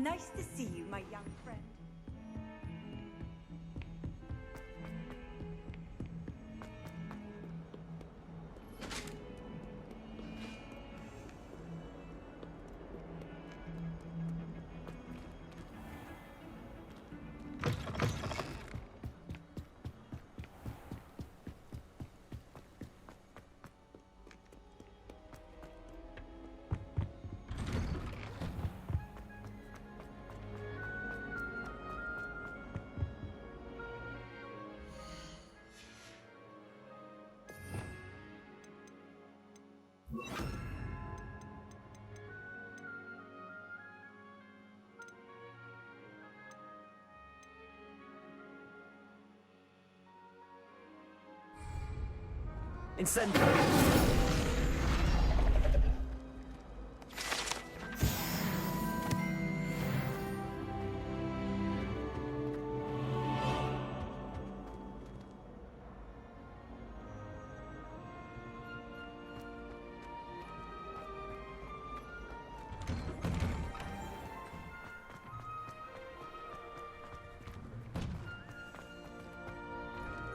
Nice to see you, my young friend. Incendio!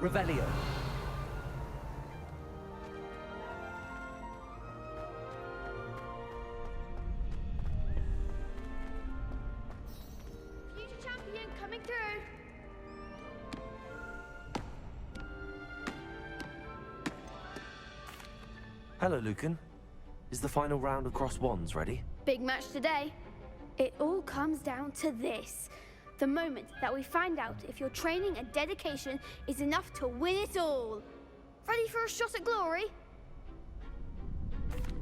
Revelio. Future champion coming through. Hello, Lucan. Is the final round of Cross Wands ready? Big match today. It all comes down to this. The moment that we find out if your training and dedication is enough to win it all. Ready for a shot at glory?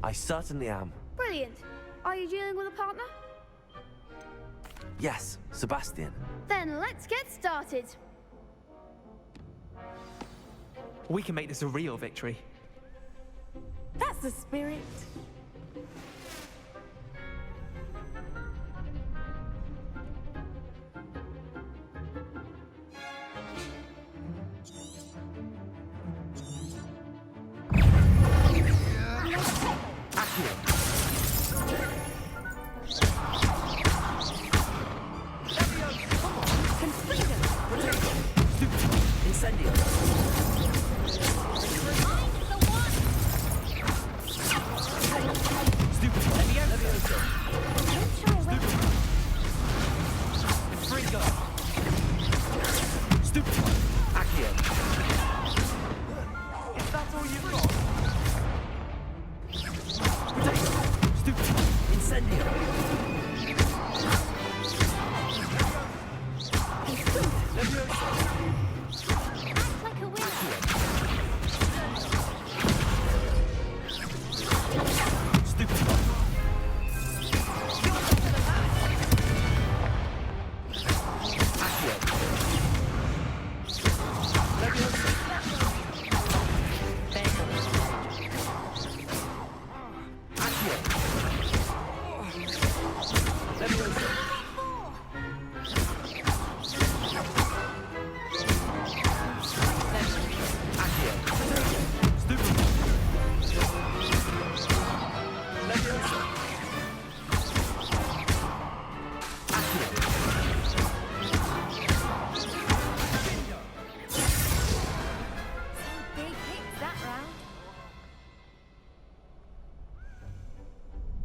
I certainly am. Brilliant. Are you dealing with a partner? Yes, Sebastian. Then let's get started. We can make this a real victory. That's the spirit.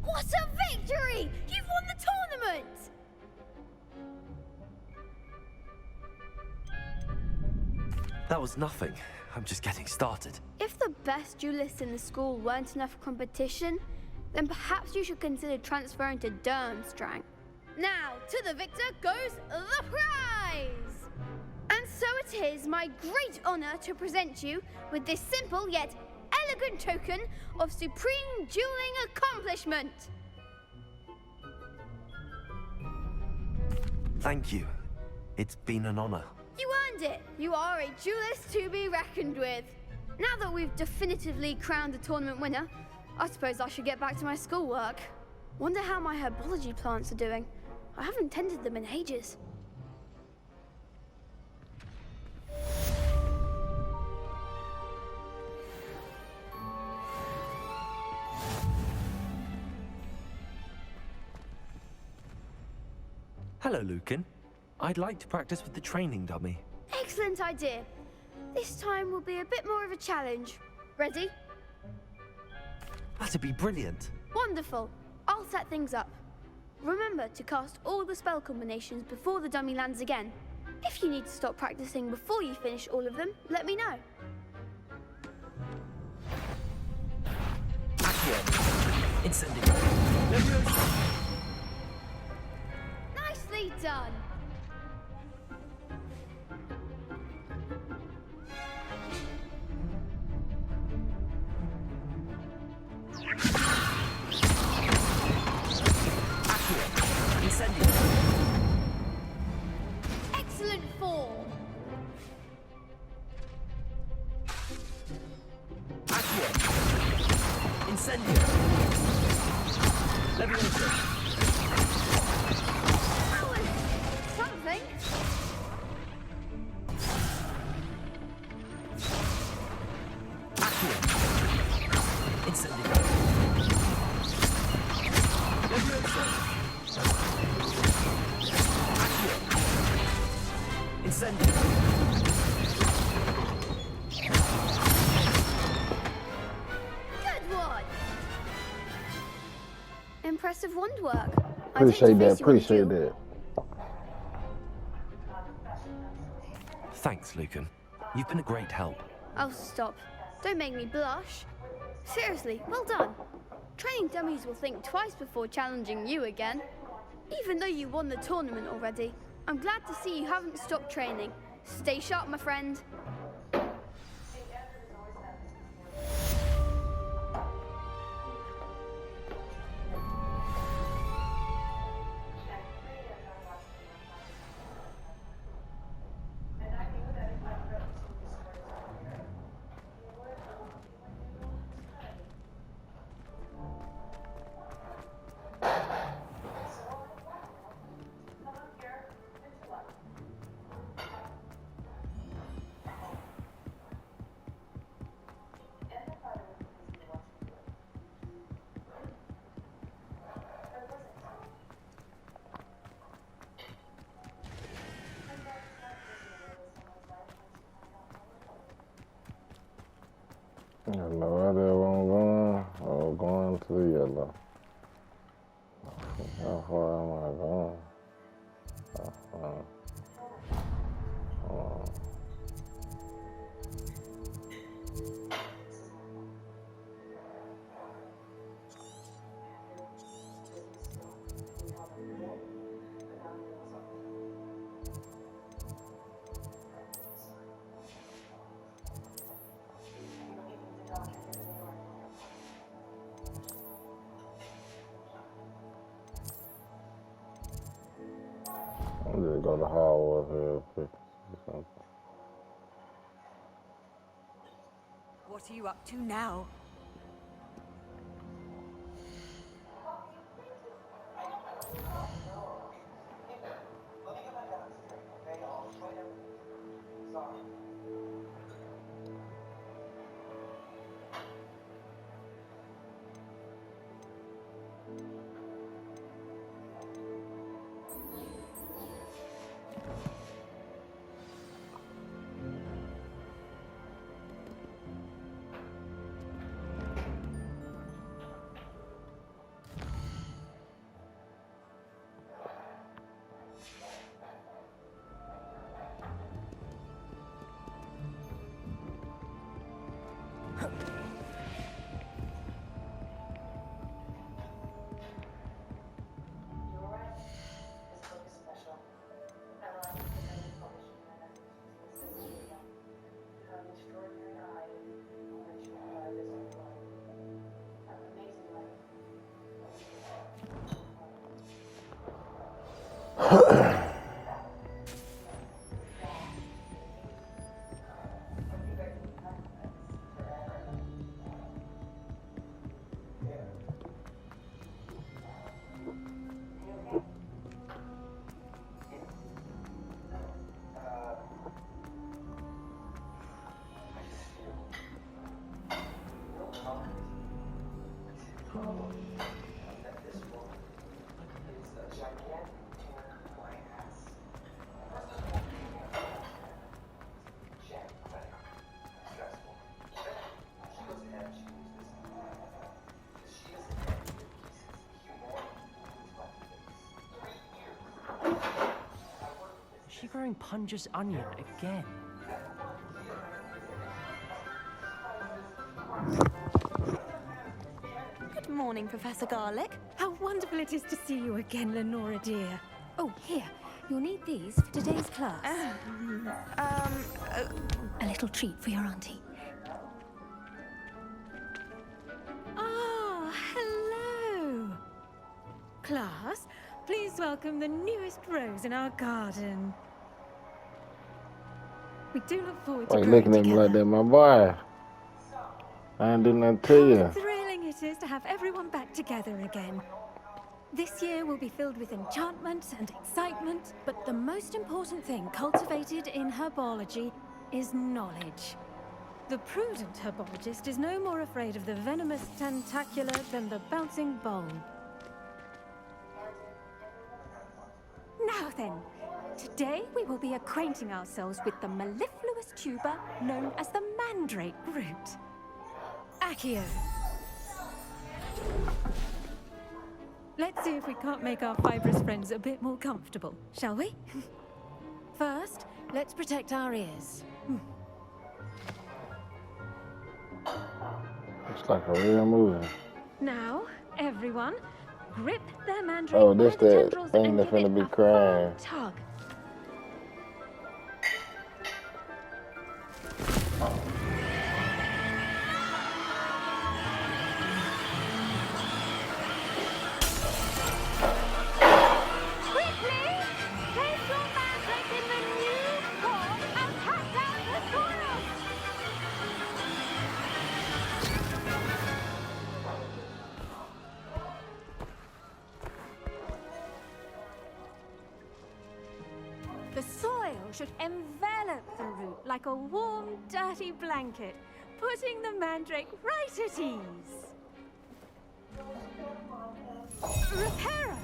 What a victory! You've won the tournament! That was nothing. I'm just getting started. If the best duelists in the school weren't enough for competition, then perhaps you should consider transferring to Durmstrang. Now, to the victor goes the prize! And so it is my great honor to present you with this simple yet elegant token of supreme dueling accomplishment. Thank you. It's been an honor. You earned it. You are a duelist to be reckoned with. Now that we've definitively crowned the tournament winner, I suppose I should get back to my schoolwork. Wonder how my herbology plants are doing. I haven't tended them in ages. Hello, Lucan. I'd like to practice with the training dummy. Excellent idea. This time will be a bit more of a challenge. Ready? That'd be brilliant. Wonderful. I'll set things up. Remember to cast all the spell combinations before the dummy lands again. If you need to stop practicing before you finish all of them, let me know. Accio. Incendio. Nicely done. Excellent form. Incendio. Levioso. That was something. Accio. Incendio. Levioso. Accio. Incendio. Good one. Impressive wand work. Appreciate that. Thanks, Lucan. You've been a great help. Oh, stop. Don't make me blush. Seriously, well done. Training dummies will think twice before challenging you again. Even though you won the tournament already, I'm glad to see you haven't stopped training. Stay sharp, my friend. I have no idea where I'm going. I'm going to the yellow. How far am I going? I'm just go to Hogwarts real quick. What are you up to now? sugaring Punja's onion again. Good morning, Professor Garlic. How wonderful it is to see you again, Lenora dear. Oh, here. You'll need these for today's class. A little treat for your auntie. Ah, hello. Class, please welcome the newest rose in our garden. We do look forward to Why you growing looking at me like together. that, my boy? I ain't doing nothing to How you. thrilling it is to have everyone back together again. This year will be filled with enchantment and excitement, but the most important thing cultivated in herbology is knowledge. The prudent herbologist is no more afraid of the venomous tentacula than the bouncing bowl. Now then, today we will be acquainting ourselves with the mellifluous tuber known as the mandrake root. Accio. Let's see if we can't make our fibrous friends a bit more comfortable, shall we? First, let's protect our ears. It's like a real movie. Now, everyone, grip their mandrake Oh, by this the that tendrils thing and that's give finna it be a crying. firm tug. Quickly, place your mandrake in the new form and cut down the soil. The soil should envelop the root like a warm, dirty blanket, putting the mandrake right at ease. Reparo!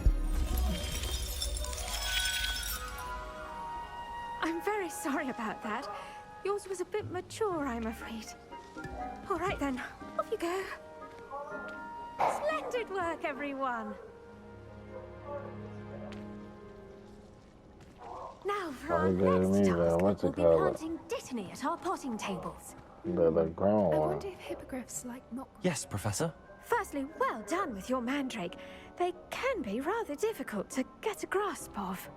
I'm very sorry about that. Yours was a bit mature, I'm afraid. All right then, off you go. Splendid work, everyone. Now for Oh, our he gave next me the, task, what's we'll it be called? planting dittany at our potting tables. The grown I one. wonder if hippogriffs like not. Yes, Professor. Firstly, well done with your mandrake. They can be rather difficult to get a grasp of.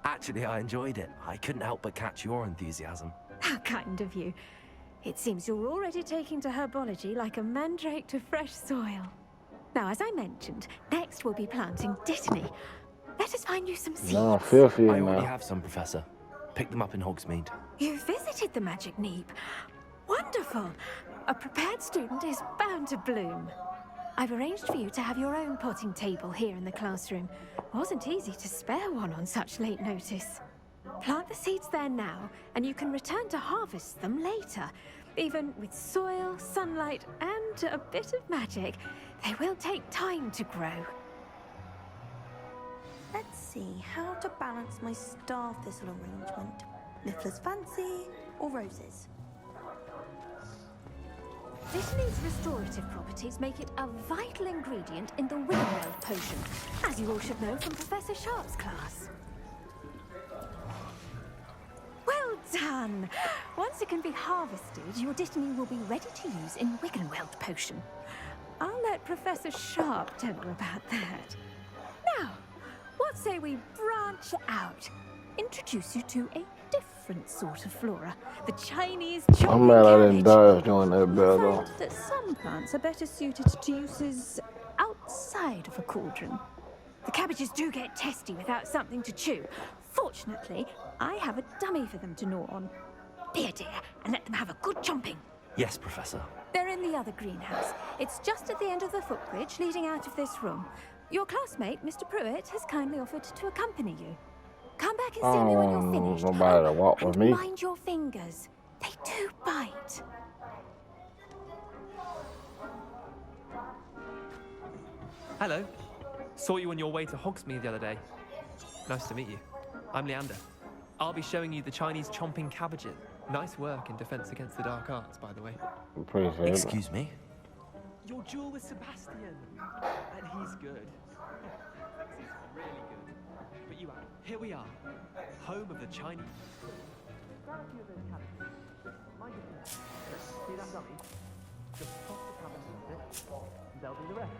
Actually, I enjoyed it. I couldn't help but catch your enthusiasm. How kind of you. It seems you're already taking to herbology like a mandrake to fresh soil. Now, as I mentioned, next we'll be planting dittany. Let us find you some seeds. No, filthy I already now. have some, Professor. Picked them up in Hogsmeade. You visited the Magic Neep. Wonderful. A prepared student is bound to bloom. I've arranged for you to have your own potting table here in the classroom. Wasn't easy to spare one on such late notice. Plant the seeds there now, and you can return to harvest them later. Even with soil, sunlight, and a bit of magic, they will take time to grow. Let's see how to balance my star thistle arrangement. Niffler's fancy or roses? Dittany's restorative properties make it a vital ingredient in the Wiggenweld potion, as you all should know from Professor Sharp's class. Well done! Once it can be harvested, your Dittany will be ready to use in Wiggenweld potion. I'll let Professor Sharp tell you about that. Now, what say we branch out? Introduce you to a different sort of flora, the Chinese chomping I'm mad I didn't cabbage. die doing that You'll battle. find that some plants are better suited to uses outside of a cauldron. The cabbages do get testy without something to chew. Fortunately, I have a dummy for them to gnaw on. Be a dear and let them have a good chomping. Yes, Professor. They're in the other greenhouse. It's just at the end of the footbridge leading out of this room. Your classmate, Mr. Pruitt, has kindly offered to accompany you. Come back and see me when you're finished. Nobody to walk with and me. mind your fingers. They do bite. Hello. Saw you on your way to Hogsmeade the other day. Nice to meet you. I'm Leander. I'll be showing you the Chinese chomping cabbages. Nice work in Defense Against the Dark Arts, by the way. Appreciate it. Excuse me? Your duel with Sebastian. And he's good. He's really good. here we are, home of the Chinese. Grab a few of those cabbages. Mind your feet. See that dummy? Just toss the cabbage into it, and they'll do the rest.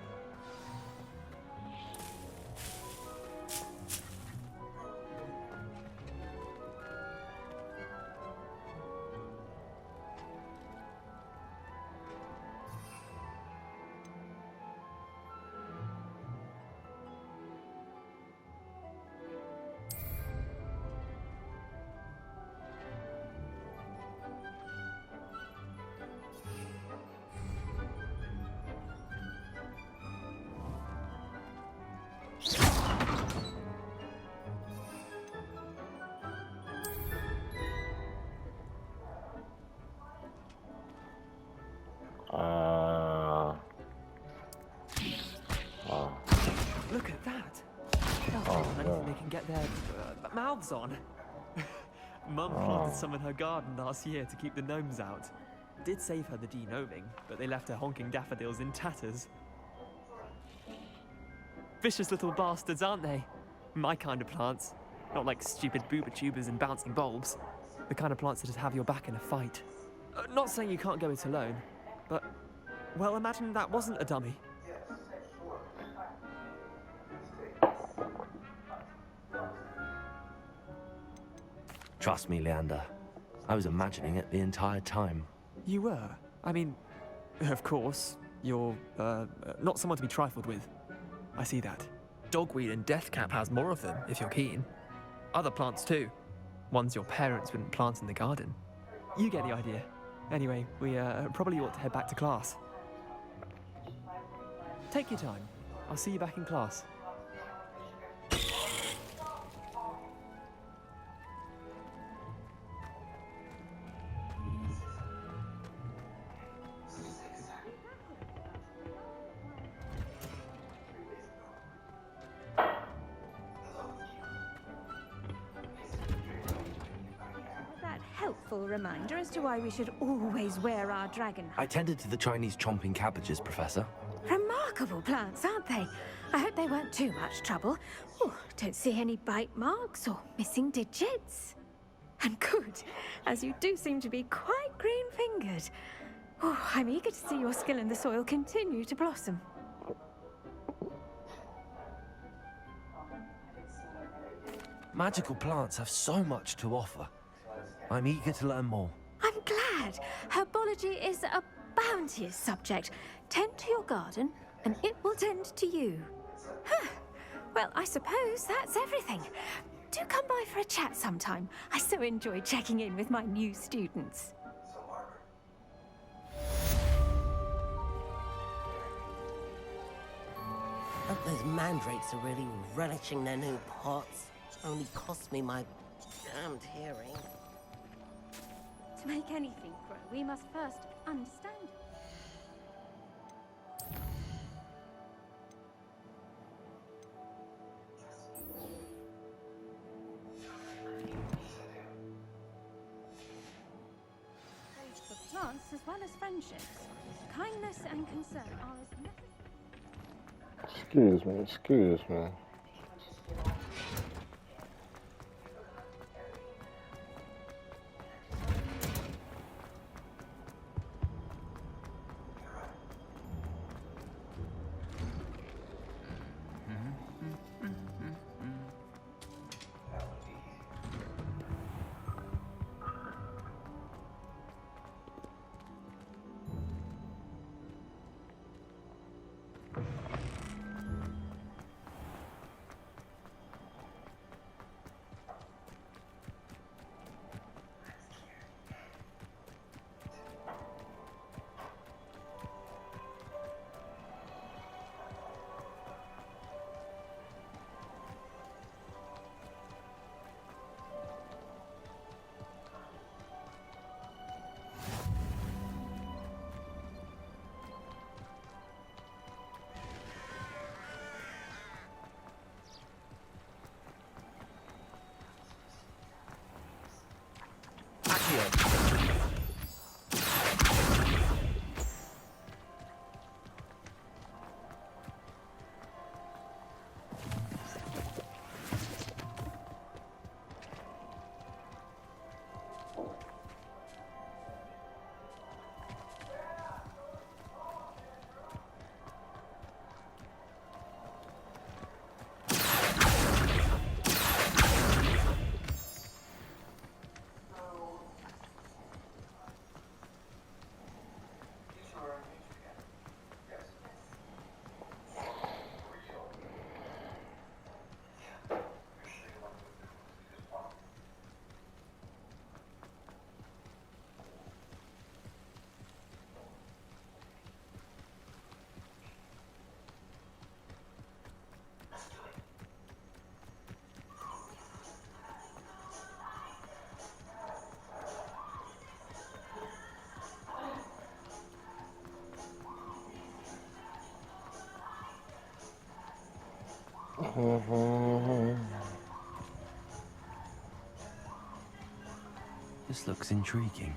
Look at that! Anything they can get their mouths on. Mum planted some in her garden last year to keep the gnomes out. Did save her the de-gnoming, but they left her honking daffodils in tatters. Vicious little bastards, aren't they? My kind of plants. Not like stupid booba tubers and bouncing bulbs. The kind of plants that'd have your back in a fight. Not saying you can't go it alone, but... well, imagine that wasn't a dummy. Trust me, Leander. I was imagining it the entire time. You were? I mean, of course, you're, not someone to be trifled with. I see that. Dogweed and deathcap has more of them, if you're keen. Other plants too. Ones your parents wouldn't plant in the garden. You get the idea. Anyway, we, probably ought to head back to class. Take your time. I'll see you back in class. Helpful reminder as to why we should always wear our dragon I tended to the Chinese chomping cabbages, Professor. Remarkable plants, aren't they? I hope they weren't too much trouble. Oh, don't see any bite marks or missing digits. And good, as you do seem to be quite green-fingered. Oh, I'm eager to see your skill in the soil continue to blossom. Magical plants have so much to offer. I'm eager to learn more. I'm glad. Herbology is a bounteous subject. Tend to your garden, and it will tend to you. Huh. Well, I suppose that's everything. Do come by for a chat sometime. I so enjoy checking in with my new students. Hope those mandrakes are really relishing their new pots. Only cost me my damned hearing. To make anything grow, we must first understand it. For plants as well as friendships, kindness and concern are as necessary. Excuse me. This looks intriguing.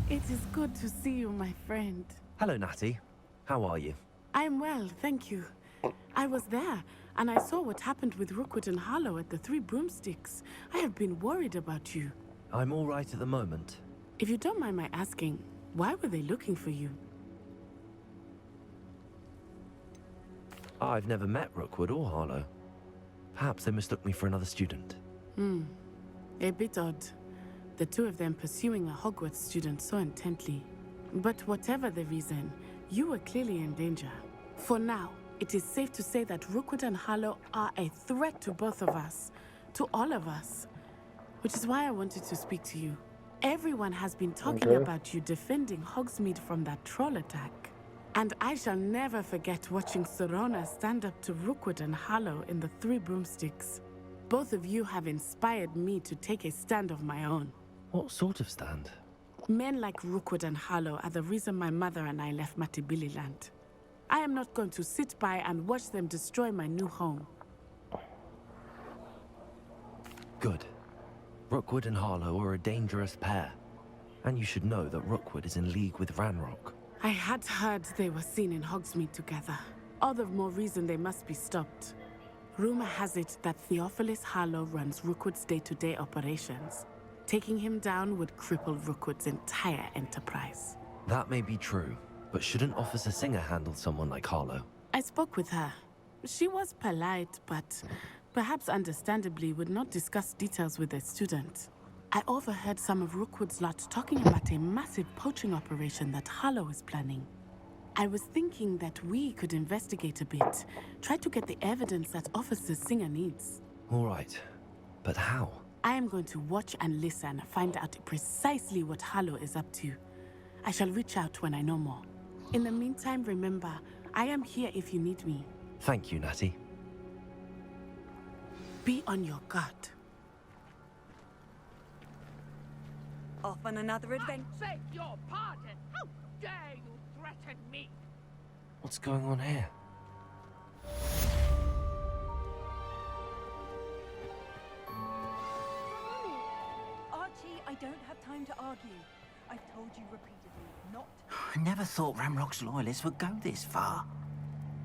It is good to see you, my friend. Hello, Natty. How are you? I'm well, thank you. I was there, and I saw what happened with Rookwood and Harlow at the Three Broomsticks. I have been worried about you. I'm all right at the moment. If you don't mind my asking, why were they looking for you? I've never met Rookwood or Harlow. Perhaps they mistook me for another student. A bit odd. The two of them pursuing a Hogwarts student so intently. But whatever the reason, you were clearly in danger. For now, it is safe to say that Rookwood and Harlow are a threat to both of us. To all of us. Which is why I wanted to speak to you. Everyone has been talking about you defending Hogsmeade from that troll attack. And I shall never forget watching Sorona stand up to Rookwood and Harlow in the Three Broomsticks. Both of you have inspired me to take a stand of my own. What sort of stand? Men like Rookwood and Harlow are the reason my mother and I left Matabeleland. I am not going to sit by and watch them destroy my new home. Good. Rookwood and Harlow are a dangerous pair. And you should know that Rookwood is in league with Ranrock. I had heard they were seen in Hogsmeade together. All the more reason they must be stopped. Rumor has it that Theophilus Harlow runs Rookwood's day-to-day operations. Taking him down would cripple Rookwood's entire enterprise. That may be true, but shouldn't Officer Singer handle someone like Harlow? I spoke with her. She was polite, but perhaps understandably would not discuss details with a student. I overheard some of Rookwood's lot talking about a massive poaching operation that Harlow is planning. I was thinking that we could investigate a bit, try to get the evidence that Officer Singer needs. All right, but how? I am going to watch and listen, find out precisely what Harlow is up to. I shall reach out when I know more. In the meantime, remember, I am here if you need me. Thank you, Natty. Be on your guard. Off on another adventure. Beg your pardon! How dare you threaten me? What's going on here? Archie, I don't have time to argue. I've told you repeatedly not. I never thought Ranrock's loyalists would go this far.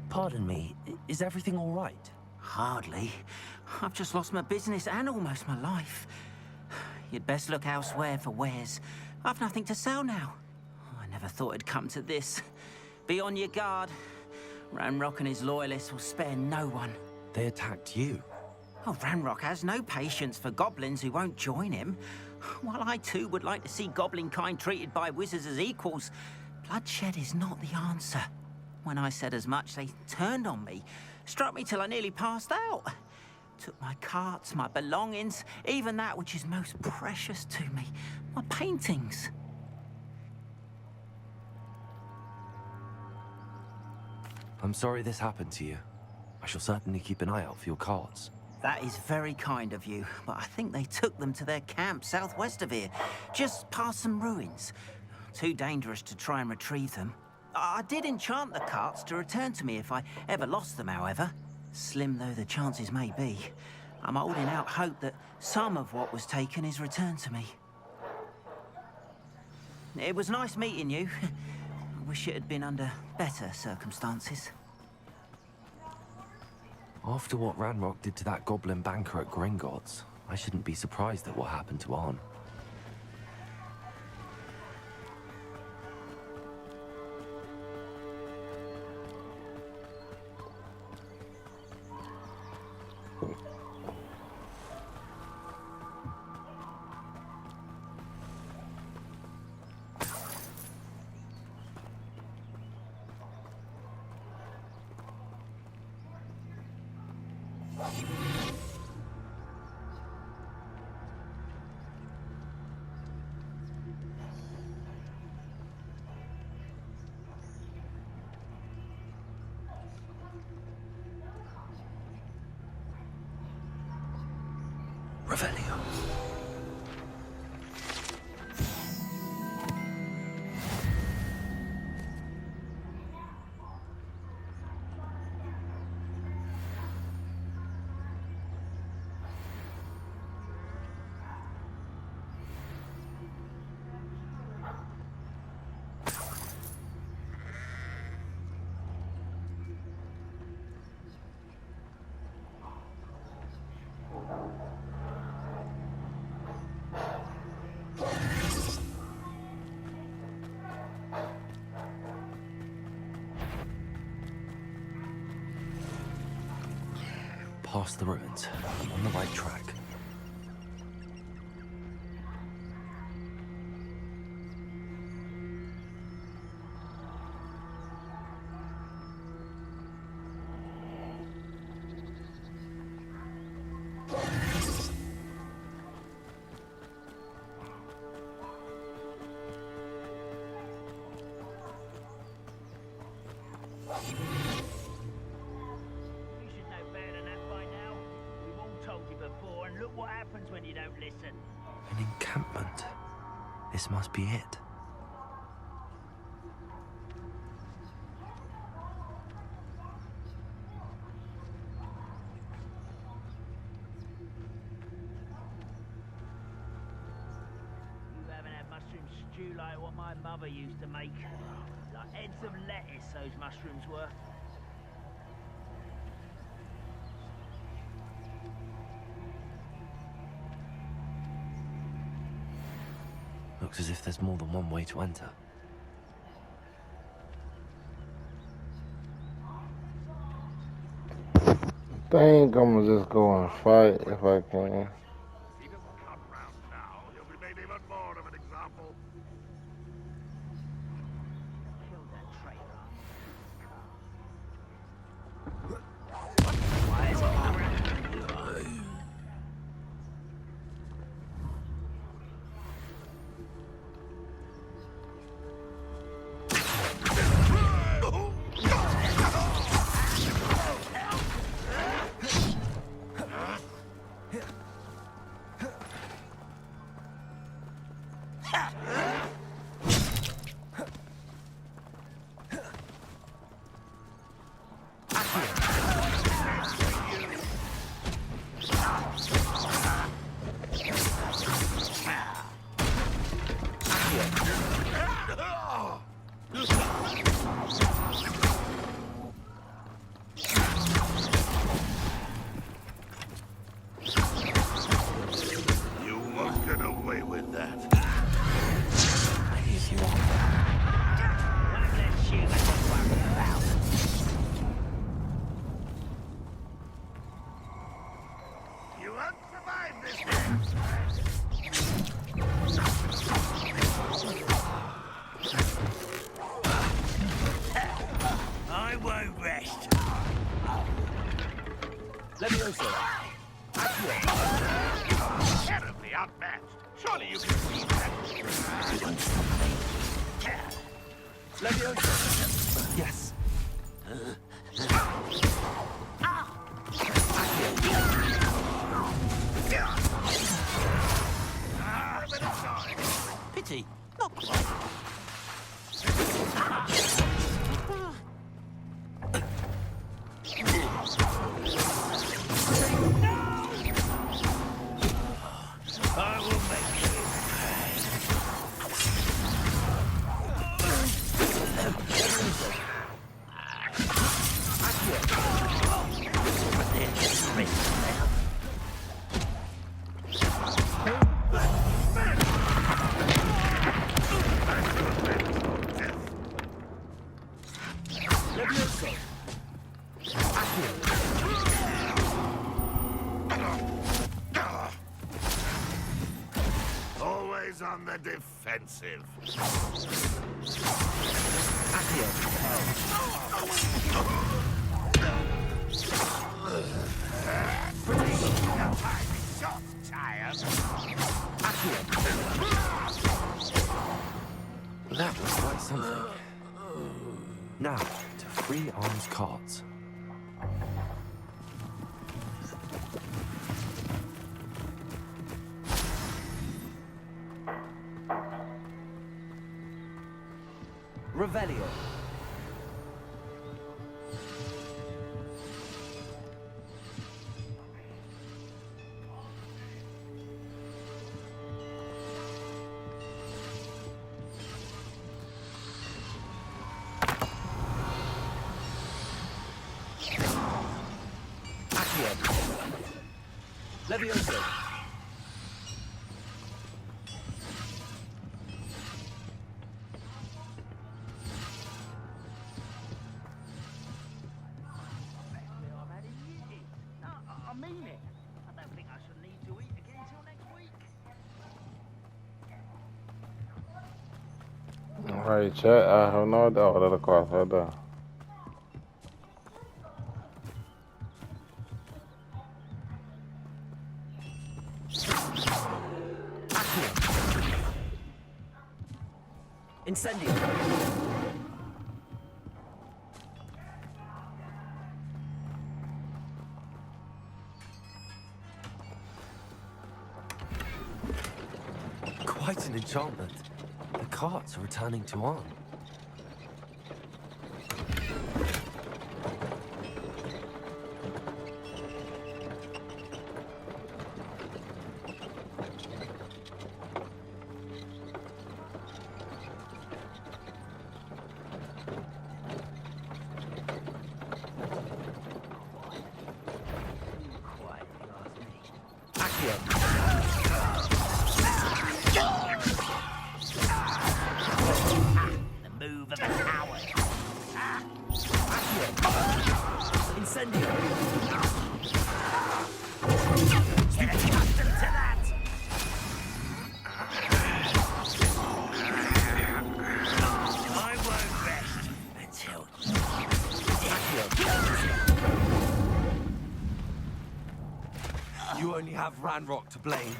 Pardon me, is everything all right? Hardly. I've just lost my business and almost my life. You'd best look elsewhere for wares. I've nothing to sell now. I never thought it'd come to this. Be on your guard. Ranrock and his loyalists will spare no one. They attacked you. Oh, Ranrock has no patience for goblins who won't join him. While I too would like to see goblin kind treated by wizards as equals, bloodshed is not the answer. When I said as much, they turned on me, struck me till I nearly passed out. Took my carts, my belongings, even that which is most precious to me, my paintings. I'm sorry this happened to you. I shall certainly keep an eye out for your carts. That is very kind of you, but I think they took them to their camp southwest of here, just past some ruins. Too dangerous to try and retrieve them. I did enchant the carts to return to me if I ever lost them, however. Slim though the chances may be, I'm holding out hope that some of what was taken is returned to me. It was nice meeting you. I wish it had been under better circumstances. After what Ranrock did to that goblin banker at Gringotts, I shouldn't be surprised at what happened to Arn. Revelio. Past the ruins, on the right track. An encampment. This must be it. You haven't had mushroom stew like what my mother used to make. Like heads of lettuce, those mushrooms were. Looks as if there's more than one way to enter. I think I'm gonna just go and fight if I can. He doesn't come round now, he'll be made even more of an example. Kill that traitor. You won't get away with that. If you are. One less shoe to worry about. You won't survive this game. I won't rest. Levioso. Terribly outmatched. Surely you can see that. Levioso. Yes. Pity. Not quite. I will make you Always on the defensive. Shot, tired. That was quite something. Now, to free arms cards. Revelio. Levioso. I've had in years. No, I mean it. I don't think I shall need to eat again till next week. Alright, chat. I have no idea what the class I done. Incendio. Quite an enchantment. The carts are returning to Arn. You only have Ranrock to blame.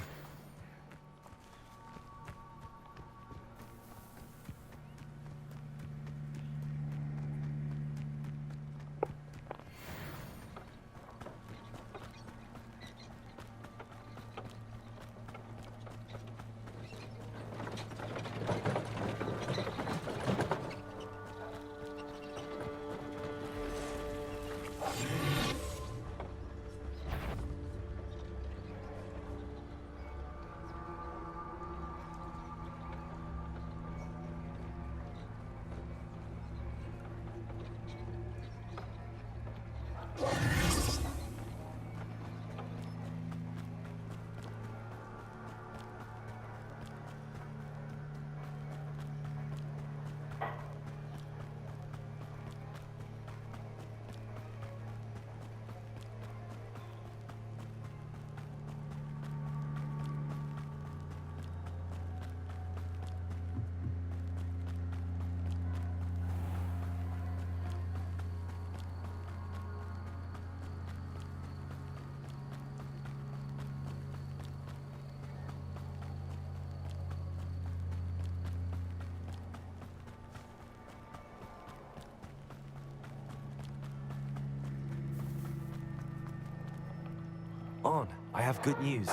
On, I have good news.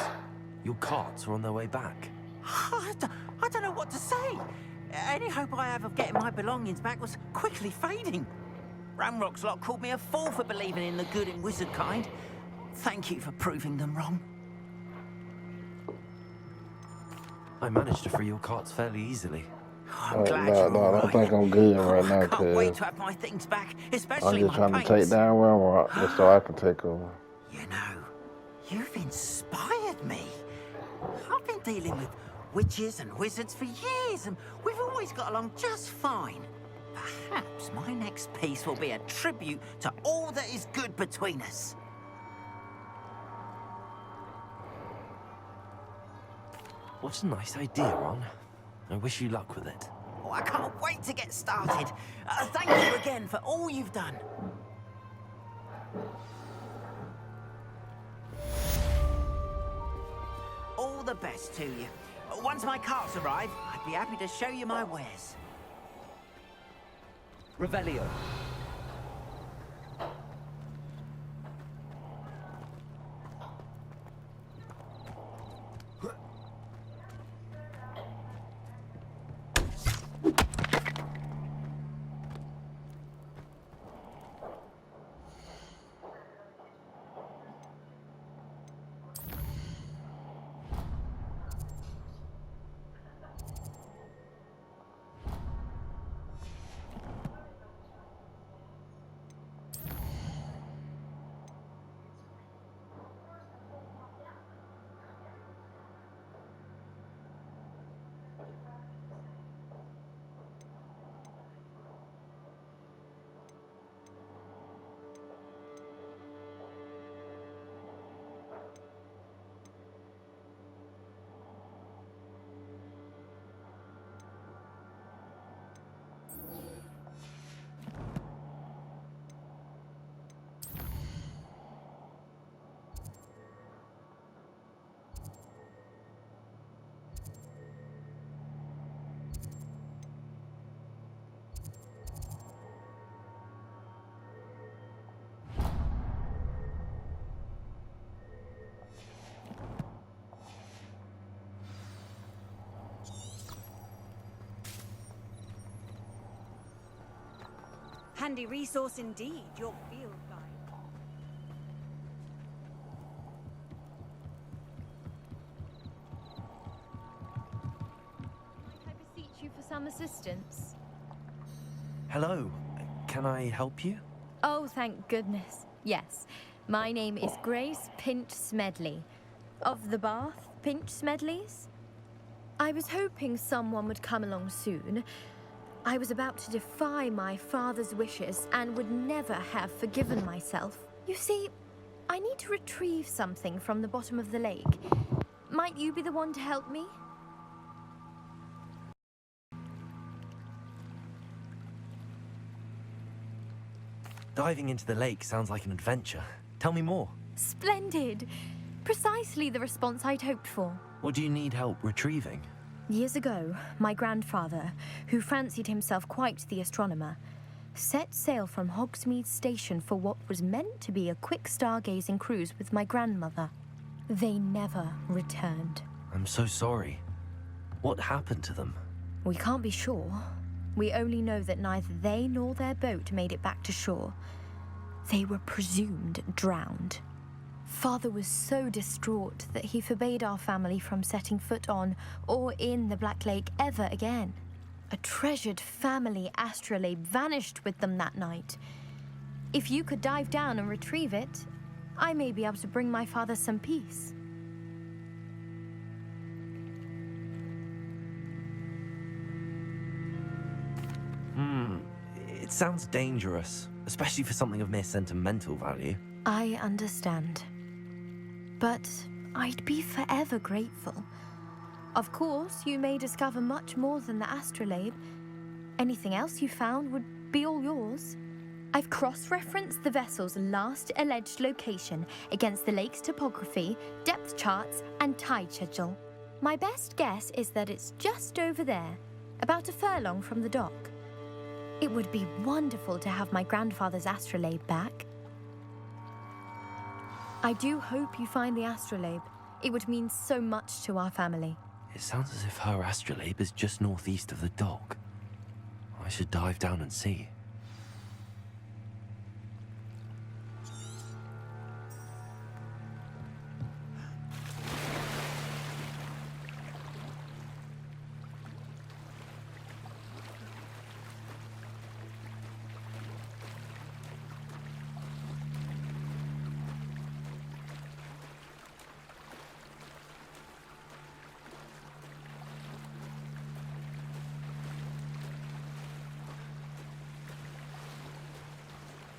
Your carts are on their way back. I don't know what to say. Any hope I have of getting my belongings back was quickly fading. Ramrock's lot called me a fool for believing in the good in wizard kind. Thank you for proving them wrong. I managed to free your carts fairly easily. I'm glad you're all I don't right. think I'm good right now, I can't wait cuz to have my things back, I'm especially just my trying to paints. take down Ranrock just so I can take over. You know, you've inspired me. I've been dealing with witches and wizards for years, and we've always got along just fine. Perhaps my next piece will be a tribute to all that is good between us. What a nice idea, Ron. I wish you luck with it. Oh, I can't wait to get started. Thank you again for all you've done. All the best to you. Once my carts arrive, I'd be happy to show you my wares. Revelio. Handy resource indeed, your field guide. Might I beseech you for some assistance? Hello. Can I help you? Oh, thank goodness. Yes. My name is Grace Pinch Smedley. Of the Bath Pinch Smedleys? I was hoping someone would come along soon. I was about to defy my father's wishes and would never have forgiven myself. You see, I need to retrieve something from the bottom of the lake. Might you be the one to help me? Diving into the lake sounds like an adventure. Tell me more. Splendid! Precisely the response I'd hoped for. What do you need help retrieving? Years ago, my grandfather, who fancied himself quite the astronomer, set sail from Hogsmeade Station for what was meant to be a quick stargazing cruise with my grandmother. They never returned. I'm so sorry. What happened to them? We can't be sure. We only know that neither they nor their boat made it back to shore. They were presumed drowned. Father was so distraught that he forbade our family from setting foot on or in the Black Lake ever again. A treasured family astrolabe vanished with them that night. If you could dive down and retrieve it, I may be able to bring my father some peace. It sounds dangerous, especially for something of mere sentimental value. I understand. But I'd be forever grateful. Of course, you may discover much more than the astrolabe. Anything else you found would be all yours. I've cross-referenced the vessel's last alleged location against the lake's topography, depth charts, and tide schedule. My best guess is that it's just over there, about a furlong from the dock. It would be wonderful to have my grandfather's astrolabe back. I do hope you find the astrolabe. It would mean so much to our family. It sounds as if her astrolabe is just northeast of the dock. I should dive down and see.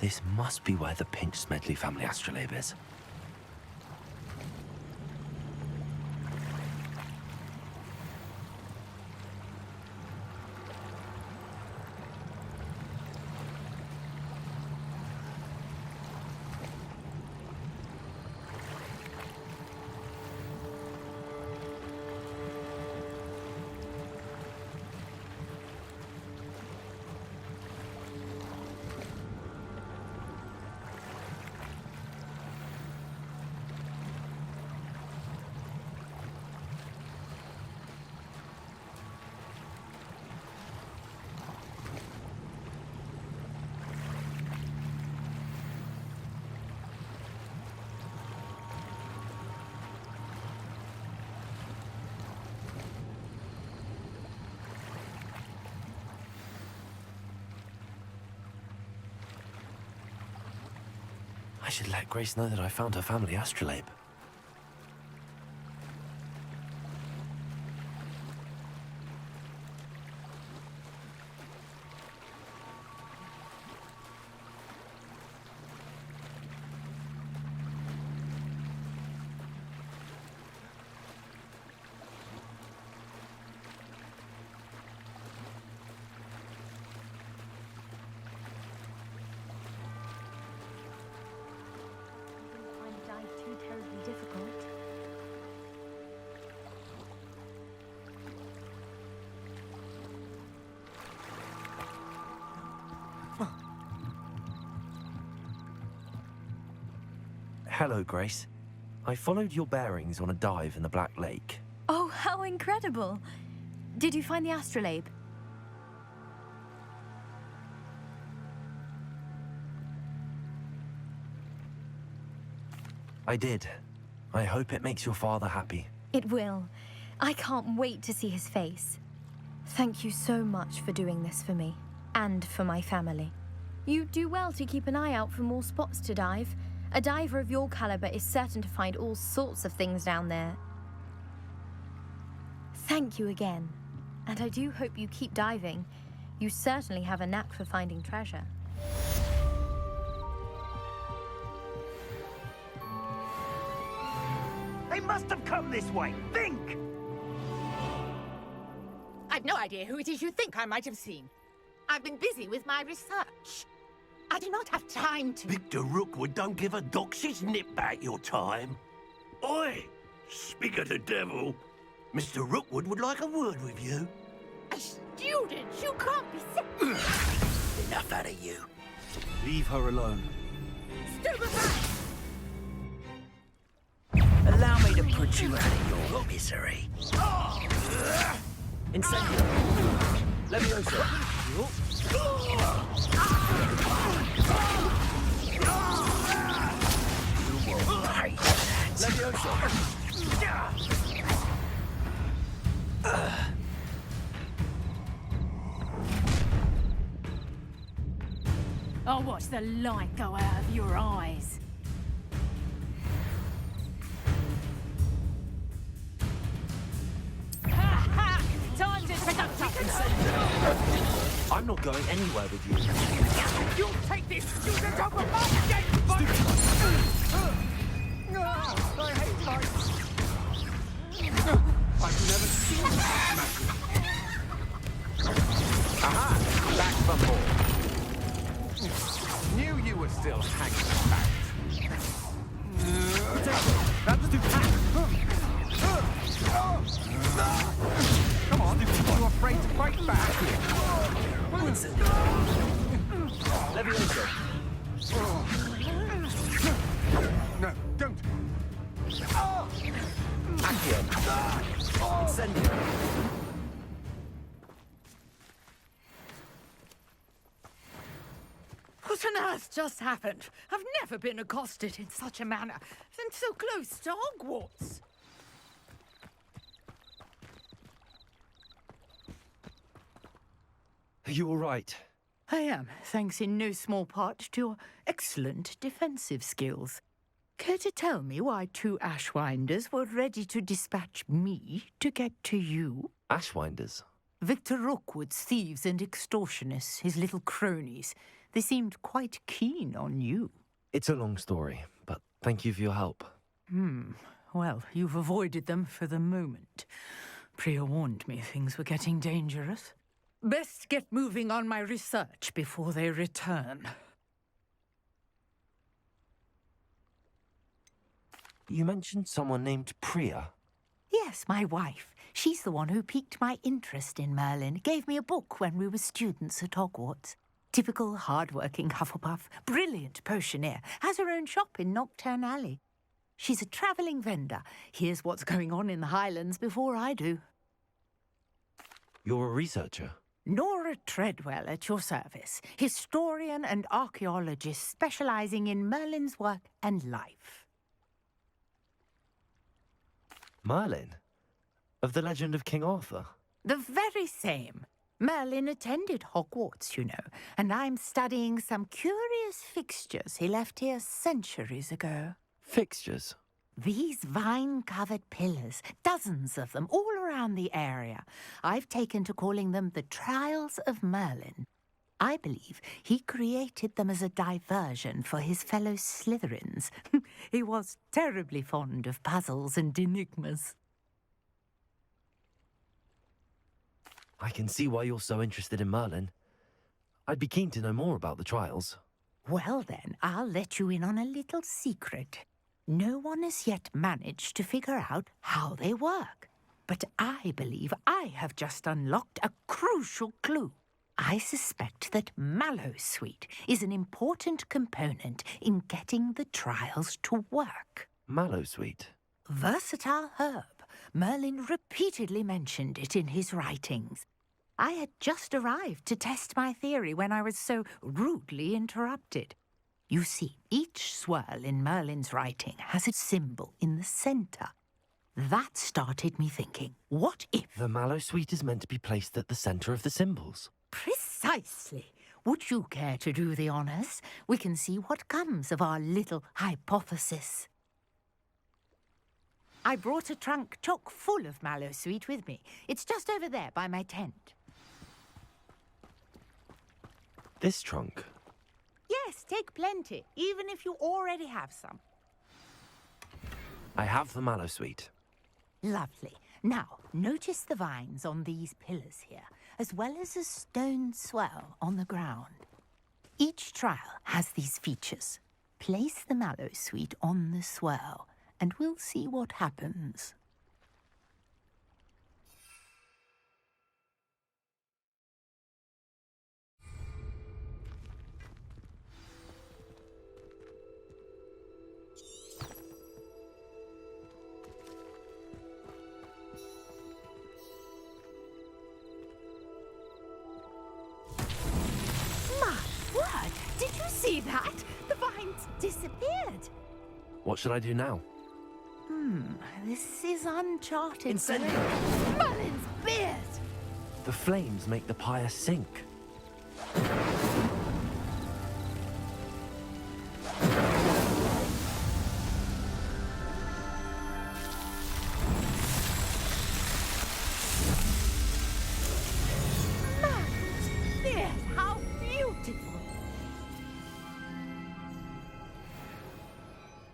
This must be where the Pinch Smedley family astrolabe is. I should let Grace know that I found her family astrolabe. Find a dive too terribly difficult. Hello, Grace. I followed your bearings on a dive in the Black Lake. Oh, how incredible! Did you find the astrolabe? I did. I hope it makes your father happy. It will. I can't wait to see his face. Thank you so much for doing this for me, and for my family. You do well to keep an eye out for more spots to dive. A diver of your caliber is certain to find all sorts of things down there. Thank you again, and I do hope you keep diving. You certainly have a knack for finding treasure. They must have come this way. Think! I've no idea who it is you think I might have seen. I've been busy with my research. I do not have time to... Victor Rookwood don't give a doxy's nip back your time. Oi! Speak of the devil. Mr. Rookwood would like a word with you. A student? You can't be Enough out of you. Leave her alone. Stupefy! Allow me to put you out of your misery. Incendio! Levioso! Levioso! I'll watch the light go out of your eyes. Time to I'm not going anywhere with you. You'll take this student over my dead body! I hate life. I've never seen that magic. Aha! Back from more. Knew you were still hanging about. That's too Come on, you're afraid to fight back. Levioso! No, don't. Accio! Incendio! What on earth just happened? I've never been accosted in such a manner, and so close to Hogwarts. Are you all right? I am, thanks in no small part to your excellent defensive skills. Care to tell me why two Ashwinders were ready to dispatch me to get to you? Ashwinders? Victor Rookwood's thieves and extortionists, his little cronies. They seemed quite keen on you. It's a long story, but thank you for your help. Well, you've avoided them for the moment. Priya warned me things were getting dangerous. Best get moving on my research before they return. You mentioned someone named Priya. Yes, my wife. She's the one who piqued my interest in Merlin. Gave me a book when we were students at Hogwarts. Typical hard-working Hufflepuff, brilliant potioneer, has her own shop in Knockturn Alley. She's a travelling vendor. Hears what's going on in the Highlands before I do. You're a researcher? Nora Treadwell at your service, historian and archaeologist specialising in Merlin's work and life. Merlin? Of the legend of King Arthur? The very same. Merlin attended Hogwarts, you know, and I'm studying some curious fixtures he left here centuries ago. Fixtures? These vine-covered pillars, dozens of them, all around the area. I've taken to calling them the Trials of Merlin. I believe he created them as a diversion for his fellow Slytherins. He was terribly fond of puzzles and enigmas. I can see why you're so interested in Merlin. I'd be keen to know more about the trials. Well then, I'll let you in on a little secret. No one has yet managed to figure out how they work. But I believe I have just unlocked a crucial clue. I suspect that Mallowsweet is an important component in getting the trials to work. Mallowsweet? Versatile herb. Merlin repeatedly mentioned it in his writings. I had just arrived to test my theory when I was so rudely interrupted. You see, each swirl in Merlin's writing has a symbol in the center. That started me thinking, what if... The mallow sweet is meant to be placed at the center of the symbols. Precisely. Would you care to do the honors? We can see what comes of our little hypothesis. I brought a trunk chock full of mallow sweet with me. It's just over there by my tent. This trunk? Yes, take plenty, even if you already have some. I have the mallow sweet. Lovely. Now, notice the vines on these pillars here, as well as a stone swell on the ground. Each trial has these features. Place the mallow sweet on the swell, and we'll see what happens. Word! Did you see that? The vines disappeared. What should I do now? This is uncharted. Incendio! Merlin's beard! The flames make the pyre sink. Merlin's beard! How beautiful!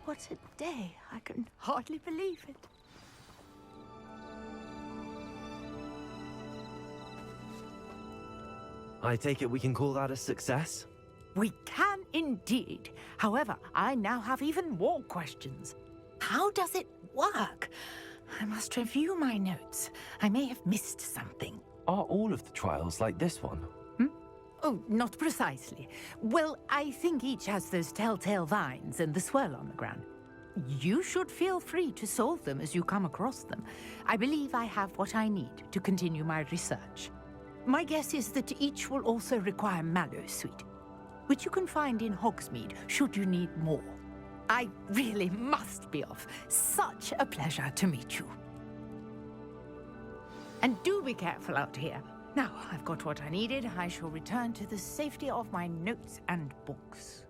What a day. I can hardly believe it. I take it we can call that a success? We can indeed. However, I now have even more questions. How does it work? I must review my notes. I may have missed something. Are all of the trials like this one? Oh, not precisely. Well, I think each has those telltale vines and the swirl on the ground. You should feel free to solve them as you come across them. I believe I have what I need to continue my research. My guess is that each will also require mallow sweet, which you can find in Hogsmeade should you need more. I really must be off. Such a pleasure to meet you. And do be careful out here. Now, I've got what I needed. I shall return to the safety of my notes and books.